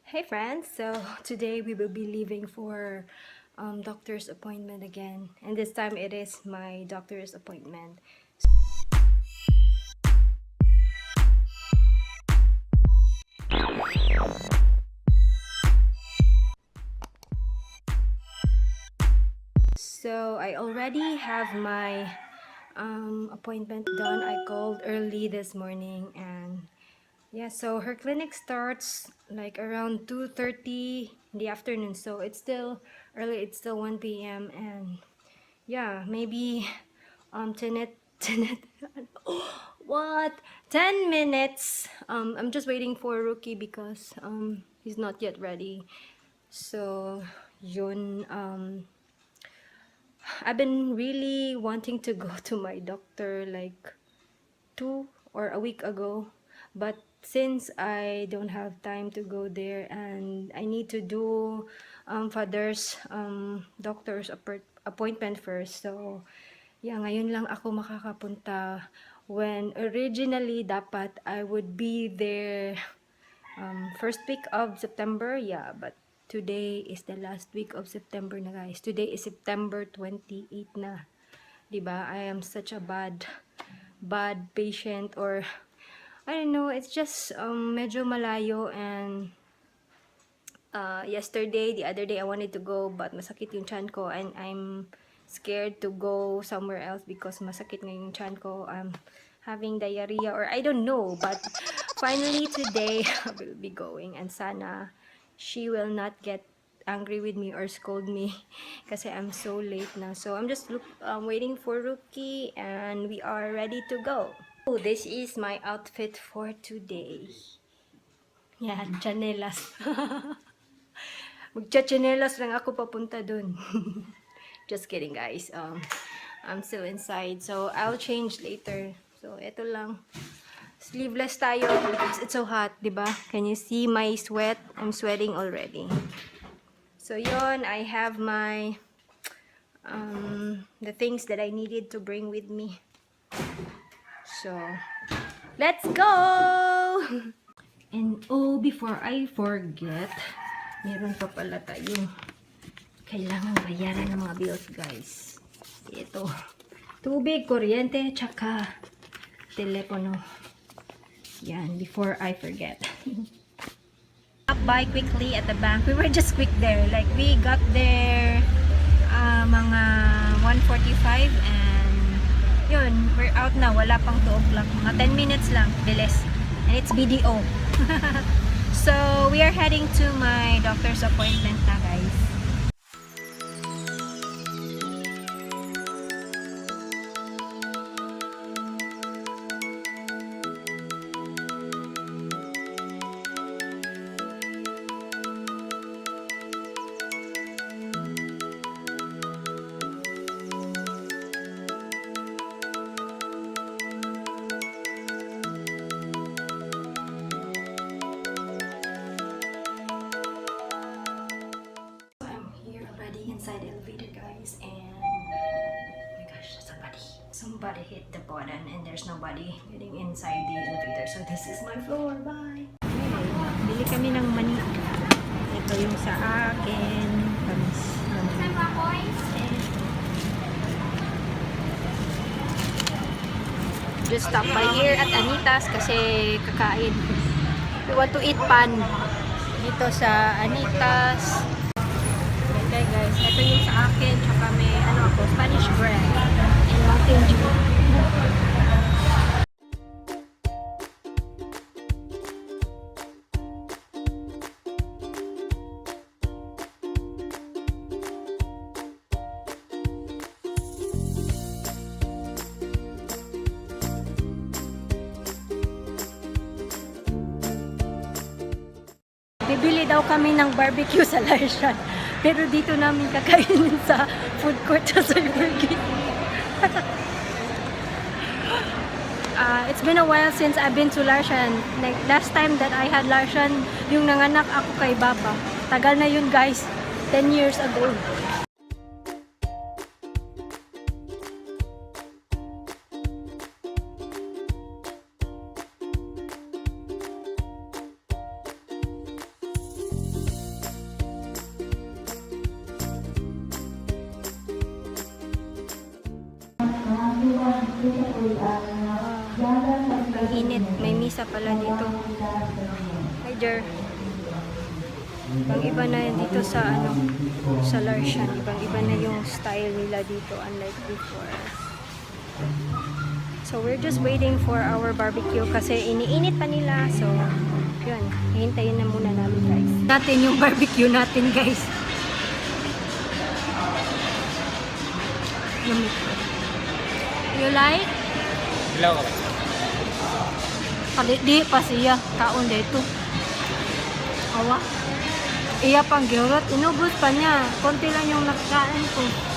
Hey friends, so today we will be leaving for doctor's appointment again, and this time it is my doctor's appointment. So I already have my appointment done. I called early this morning, and yeah, so her clinic starts like around 2:30 in the afternoon, so it's still early. It's still 1 p.m. and yeah, maybe 10 what 10 minutes. I'm just waiting for Rookie because he's not yet ready. So yun, I've been really wanting to go to my doctor like 2 or a week ago, but since I don't have time to go there and I need to do father's doctor's appointment first, so yeah, ngayon lang ako makakapunta, when originally dapat I would be there first week of September. Yeah, but today is the last week of September na, guys. Today is September 28 na, diba? I am such a bad patient, or I don't know, it's just medyo malayo. And yesterday, the other day, I wanted to go but masakit yung tiyan ko, and I'm scared to go somewhere else because masakit nga yung tiyan ko. I'm having diarrhea, or I don't know, but finally today I will be going, and sana she will not get angry with me or scold me kasi I'm so late na. So I'm just waiting for Rookie, and we are ready to go. Oh, this is my outfit for today. Yan, chanelas. Magchachanelas lang ako papunta dun. Just kidding, guys. I'm still inside, so I'll change later. So ito lang. Sleeveless tayo because it's so hot, diba? Can you see my sweat? I'm sweating already. So yon, I have my the things that I needed to bring with me. So let's go! And oh, before I forget, meron pa pala tayong kailangan bayaran ng mga bills, guys. Ito, tubig, kuryente, tsaka telepono. Yan, before I forget. Stop by quickly at the bank. We were just quick there. Like, we got there mga 1:45, and yun, we're out na. Wala pang 2 o'clock. Mga 10 minutes lang. Bilis. And it's BDO. So, we are heading to my doctor's appointment na, guys. Inside the elevator, guys, and oh my gosh, somebody hit the button and there's nobody getting inside the elevator, so this is my floor. Bye. Okay, bili kami ng mani. Ito yung sa akin, panis naman. Just stop by here at Anita's kasi kakain. We want to eat pan dito sa Anita's. Okay guys, ito yung sa akin, tsaka may ano ako, Spanish bread and Mountain Dew. Bibili daw kami ng barbecue sa Larshan. Pero dito namin kakainin sa food court sa Burger. It's been a while since I've been to Larshan. Like, last time that I had Larshan, yung nanganak ako kay Baba. Tagal na yun, guys. 10 years ago. Ang init. May misa pala dito. Hi, Jer. Ibang iba na dito sa sa Larshan. Ibang iba na yung style nila dito unlike before. So we're just waiting for our barbecue kasi iniinit pa nila. So yun, hihintayin na muna namin guys. Natin yung barbecue natin guys. Yummy. You like? Hello ka ba? Di pa siya. Kaon dito. Awa. Iya pang gilot. Inubos pa niya. Konti lang yung nakain ko.